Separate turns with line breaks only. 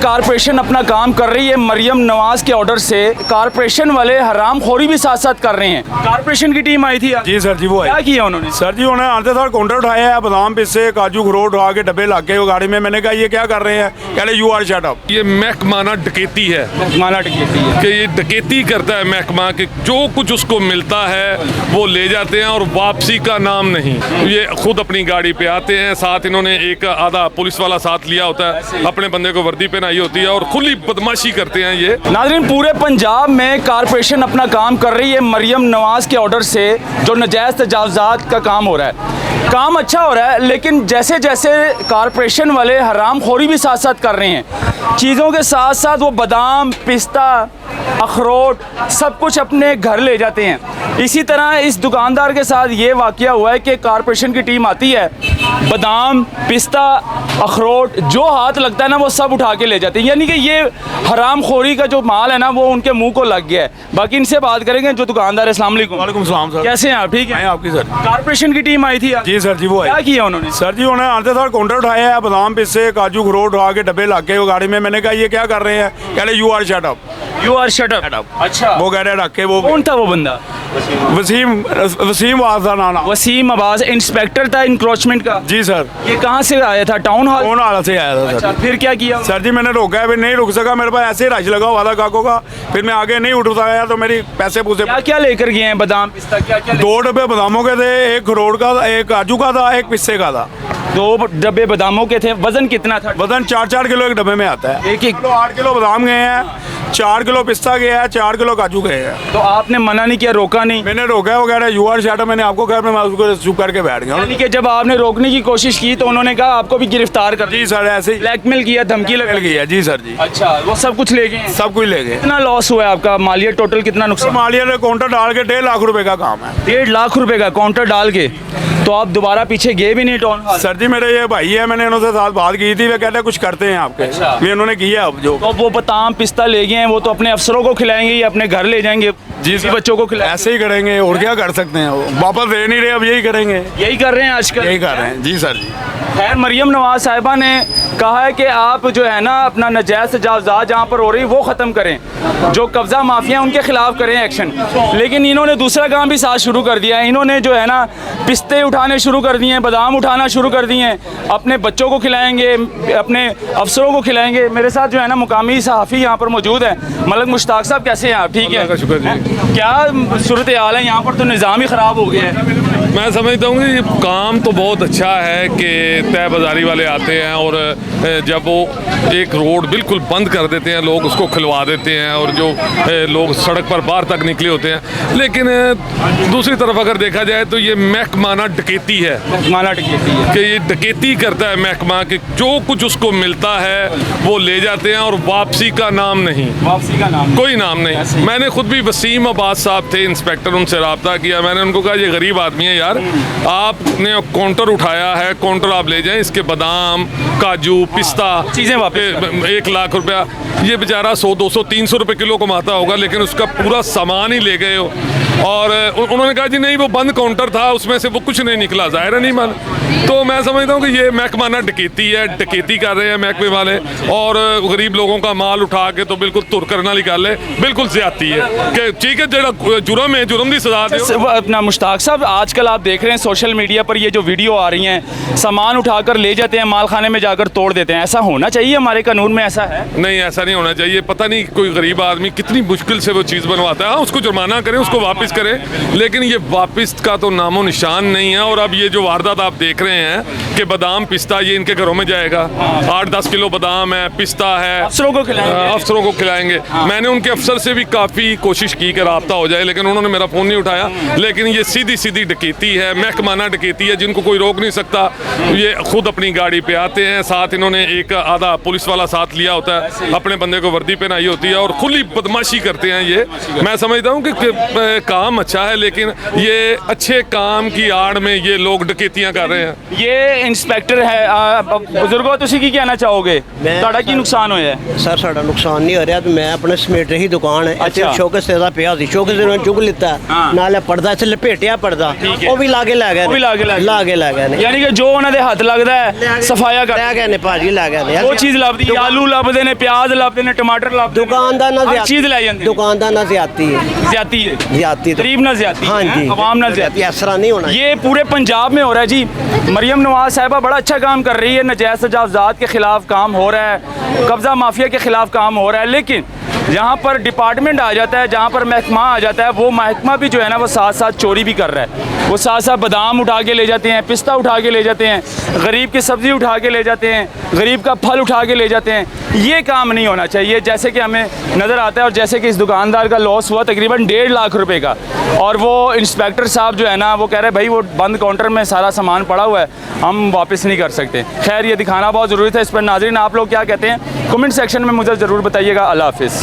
Corporation अपना काम कर रही है मरियम नवाज के ऑर्डर से। कारपोरेशन वाले हराम खोरी भी साथ साथ कर रहे हैं। कारपोरेशन की टीम आई थी आज।
जी सर जी, वो
क्या
है
किया उन्होंने?
सर जी, उन्होंने आते साथ काउंटर उठाया है, बादाम पिस्से काजू अखरोट उठा के डब्बे लाके वो गाड़ी में। मैंने कहा ये क्या कर रहे हैं? कह रहे यू आर शट अप।
ये महकमाना डकैती है
माना टिकट
कि ये डकैती करता है महकमा कि जो कुछ उसको मिलता है वो ले जाते हैं और वापसी का नाम नहीं। ये खुद अपनी गाड़ी पे आते हैं, साथ इन्होंने एक आधा पुलिस वाला साथ लिया होता है, अपने बंदे को वर्दी पहनाई होती है और खुली बदमाशी करते हैं ये।
नाज़रीन, पूरे पंजाब में कारपोरेशन अपना काम कर रही है मरियम नवाज के ऑर्डर से। जो नजायज़ तजावज़ात का काम हो रहा है, काम अच्छा हो रहा है, लेकिन जैसे जैसे कारपोरेशन वाले हराम खोरी भी साथ साथ कर रहे हैं, चीज़ों के साथ साथ वो बादाम पिस्ता अखरोट सब कुछ अपने घर ले जाते हैं। इसी तरह इस दुकानदार के साथ ये वाक़या हुआ है कि कारपोरेशन की टीम आती है, बादाम पिस्ता अखरोट जो हाथ लगता है ना वो सब उठा के ले जाते हैं। यानी कि ये हराम खोरी का जो माल है ना वो उनके मुंह को लग गया है। बाकी इनसे बात करेंगे जो दुकानदार है। अस्सलाम वालेकुम।
वालेकुम सलाम सर।
कैसे हैं आप? ठीक
मैं
है।
आपकी सर।
कारपोरेशन की टीम आई थी आज।
जी सर जी, वो
क्या
है
किया उन्होंने?
सर जी, उन्होंने आते साथ काउंटर उठाया है, बादाम पिस्से काजू अखरोट उठा के डब्बे लाके वो गाड़ी में। मैंने कहा ये क्या कर रहे हैं? कह रहे you are shut up.
You are shut up. अच्छा,
वो कह रहे रख के वो
कौन था वो बंदा?
वसीम वाज का नाम।
वसीम अब्बास इंस्पेक्टर था इंक्रोचमेंट का।
जी सर,
ये कहाँ से आया था? Town hall.
कौन हालत से आया था सर?
अच्छा, फिर क्या किया?
सर जी मैंने रोका है, फिर नहीं रुक सका, मेरे पास ऐसे ही रश लगा हुआ था काकों का। फिर मैं आगे नहीं उठ पाया तो मेरी पैसे पूछे।
क्या क्या लेकर गए हैं? बादाम पिस्ता क्या क्या?
2 डब्बे बादामों के थे, एक अखरोट का था, एक काजू का था, एक पिस्से का था।
2 डब्बे बादामों के थे। वजन कितना था?
वजन 4-4 किलो एक डब्बे में आता है।
एक
8 किलो बादाम गए हैं, 4 किलो पिस्ता गया है, 4 किलो काजू गए हैं।
तो आपने मना नहीं किया, रोका नहीं?
मैंने रोका है, वो कह रहा है यू आर शट अप। मैंने आपको कहा, मैं उसको चुप करके बैठ गया।
यानी कि जब आपने रोकने की कोशिश की तो उन्होंने कहा आपको भी गिरफ्तार कर
जी सर, ऐसे ही
ब्लैकमेल किया, धमकी
निकल
लगा।
गई है। जी सर जी,
अच्छा, वो सब कुछ ले गए हैं?
सब कुछ ले गए।
कितना लॉस हुआ है आपका? मालिया टोटल कितना नुकसान?
मालिया ने काउंटर डाल के 1.5 लाख रुपए का काम है।
1.5 लाख रुपए का काउंटर डाल के? तो आप दोबारा पीछे गए भी नहीं टाउन हॉल?
सर जी मेरे ये भाई है, मैंने उनसे साथ बात की थी, वे कहते हैं कुछ करते हैं आपके।
अच्छा।
ये उन्होंने किया अब जो।
तो वो बादाम पिस्ता ले गए हैं, वो तो अपने अफसरों को खिलाएंगे या अपने घर ले जाएंगे?
जी
इसी बच्चों को खिलाएंगे?
ऐसे ही करेंगे और क्या कर सकते हैं, वो वापस दे नहीं रहे, अब यही करेंगे।
यही कर रहे हैं आजकल?
यही कर रहे हैं। जी सर जी।
खैर, मरियम नवाज साहिबा ने कहा है कि आप जो है ना अपना नजायज़ तजावज़ात जहाँ पर हो रही वो ख़त्म करें, जो कब्ज़ा माफिया उनके खिलाफ करें एक्शन। लेकिन इन्होंने दूसरा काम भी साथ शुरू कर दिया है। इन्होंने जो है ना पिस्ते उठाने शुरू कर दिए हैं, बादाम उठाना शुरू कर दिए हैं, अपने बच्चों को खिलाएंगे, अपने अफसरों को खिलाएंगे। मेरे साथ जो है ना मुकामी सहाफ़ी यहाँ पर मौजूद है, मलक मुश्ताक साहब। कैसे हैं आप? ठीक है,
अल्लाह का शुक्र जी।
क्या सूरत हाल है यहाँ पर? तो निज़ाम ही ख़राब हो गया है।
मैं समझता हूँ कि काम तो बहुत अच्छा है कि तय बाज़ारी वाले आते हैं और जब वो एक रोड बिल्कुल बंद कर देते हैं, लोग उसको खुलवा देते हैं और जो लोग सड़क पर बाहर तक निकले होते हैं। लेकिन दूसरी तरफ अगर देखा जाए तो ये महकमाना डकैती है।
माना टिकट है
कि ये डकैती करता है महकमा कि जो कुछ उसको मिलता है वो ले जाते हैं और वापसी का नाम नहीं।
वापसी का नाम
कोई नाम नहीं। मैंने खुद भी वसीम अब्बास साहब थे इंस्पेक्टर, उनसे रब्ता किया। मैंने उनको कहा ये गरीब आदमी है यार, आपने काउंटर उठाया है, काउंटर आप ले जाएं, इसके बादाम काजू पिस्ता
चीज़ें वापस
1 लाख रुपया। ये बेचारा 100 200 300 रुपये किलो कमाता होगा, लेकिन उसका पूरा सामान ही ले गए हो। और उन्होंने कहा जी नहीं वो बंद काउंटर था, उसमें से वो कुछ नहीं निकला, ज़ाहिर है नहीं मान। तो मैं समझता हूँ कि ये महकमाना डकैती है, डकैती कर रहे हैं महकमे वाले और गरीब लोगों का माल उठा के तो बिल्कुल तुर करना निकाले, बिल्कुल ज़्यादती है कि ठीक है जरा जुर्म है, जुर्म की सजा दो।
अपना मुश्ताक साहब, आजकल आप देख रहे हैं सोशल मीडिया पर ये जो वीडियो आ रही हैं, सामान उठाकर ले जाते हैं, माल खाने में जाकर तोड़ देते हैं। ऐसा होना चाहिए? हमारे कानून में ऐसा है?
नहीं, ऐसा नहीं होना चाहिए। पता नहीं कोई गरीब आदमी कितनी मुश्किल से वो चीज़ बनवाता है। हाँ, उसको जुर्माना करें, उसको वापस करें, लेकिन ये वापस का तो नामो निशान नहीं है। और अब ये जो वारदात आप देख रहे हैं कि बादाम पिस्ता ये इनके घरों में जाएगा, 8-10 किलो बादाम है, पिस्ता है,
अफसरों को खिलाएंगे।
अफसरों को खिलाएंगे। मैंने उनके अफसर से भी काफ़ी कोशिश की कि रब्ता हो जाए, लेकिन उन्होंने मेरा फ़ोन नहीं उठाया। लेकिन ये सीधी सीधी डकैती है, महकमाना डकैती है, जिनको कोई रोक नहीं सकता। ये खुद अपनी गाड़ी पे आते हैं, साथ इन्होंने एक आधा पुलिस वाला साथ लिया होता है, अपने बंदे को वर्दी पहनाई होती है और खुली बदमाशी करते हैं ये। मैं समझता हूँ कि काम अच्छा है, लेकिन ये अच्छे काम की आड़ में ये लोग डकैतियाँ कर रहे हैं।
ये इंस्पेक्टर है। बुजुर्गो तुसी की कहना चाहोगे? ਤੁਹਾਡਾ ਕੀ ਨੁਕਸਾਨ ਹੋਇਆ ਹੈ?
ਸਰ ਸਾਡਾ ਨੁਕਸਾਨ ਨਹੀਂ ਹੋ ਰਿਹਾ, ਮੈਂ ਆਪਣੇ ਸਮੇਟ ਰਹੀ ਦੁਕਾਨ ਹੈ, ਇੱਥੇ
ਅੱਛਾ।
ਸ਼ੋਕੇਸ ਦਾ ਪਿਆ ਲਿਆ ਸੀ ਸ਼ੋਕ ਦੇ ਨਾਲ ਚੁੱਕ ਲਿੱਤਾ
ਹਾਂ।
ਨਾਲੇ ਪਰਦਾ ਚ ਲਪੇਟਿਆ ਪਰਦਾ
ਠੀਕ ਹੈ।
ਉਹ ਵੀ ਲਾਗੇ ਲੈ ਗਏ
ਉਹ ਵੀ ਲਾ ਕੇ ਲੈ ਗਏ।
ਲਾ ਕੇ ਲੈ ਗਏ ਨੇ
ਯਾਨੀ ਕਿ ਜੋ ਉਹਨਾਂ ਦੇ ਹੱਥ ਲੱਗਦਾ ਹੈ ਸਫਾਇਆ ਕਰ
ਲੈ ਗਏ ਨੇ ਭਾਜੀ ਲੈ ਗਏ ਨੇ
ਉਹ ਚੀਜ਼ ਲੱਭਦੀ ਹੈ, ਆਲੂ ਲੱਭਦੇ ਨੇ, ਪਿਆਜ਼ ਲੱਭਦੇ ਨੇ, ਟਮਾਟਰ ਲੱਭਦੇ ਨੇ,
ਦੁਕਾਨਦਾਰ ਨਾਲ
ਹਰ ਚੀਜ਼ ਲੈ ਜਾਂਦੇ ਨੇ।
ਦੁਕਾਨਦਾਰ ਨਾਲ ਜ਼ਿਆਦਤੀ ਹੈ
ज्यादती है,
ਜ਼ਿਆਦਤੀ
गरीब ना ज्यादती
हाँ जी
अवाम ना ज्यादती।
ਇਸ ਤਰ੍ਹਾਂ ਨਹੀਂ ਹੋਣਾ
ये पूरे पंजाब में हो रहा है जी। मरियम नवाज साहिबा बड़ा अच्छा काम कर रही है, नजायज़ तजावज़ात के ख़िलाफ़ काम हो रहा है, कब्ज़ा माफिया के ख़िलाफ़ काम हो रहा है, लेकिन जहाँ पर डिपार्टमेंट आ जाता है, जहाँ पर महकमा आ जाता है, वो महकमा भी जो है ना वो साथ साथ चोरी भी कर रहा है। वो साथ साथ बादाम उठा के ले जाते हैं, पिस्ता उठा के ले जाते हैं, गरीब की सब्ज़ी उठा के ले जाते हैं, गरीब का फल उठा के ले जाते हैं। ये काम नहीं होना चाहिए, जैसे कि हमें नज़र आता है। और जैसे कि इस दुकानदार का लॉस हुआ तकरीबन 1.5 लाख रुपए का, और वो इंस्पेक्टर साहब जो है ना वो कह रहे हैं भाई वो बंद काउंटर में सारा सामान पड़ा हुआ है, हम वापस नहीं कर सकते। खैर ये दिखाना बहुत ज़रूरी था। इस पर नाज़रीन आप लोग क्या कहते हैं कमेंट सेक्शन में मुझे ज़रूर बताइएगा। अल्लाह हाफिज़।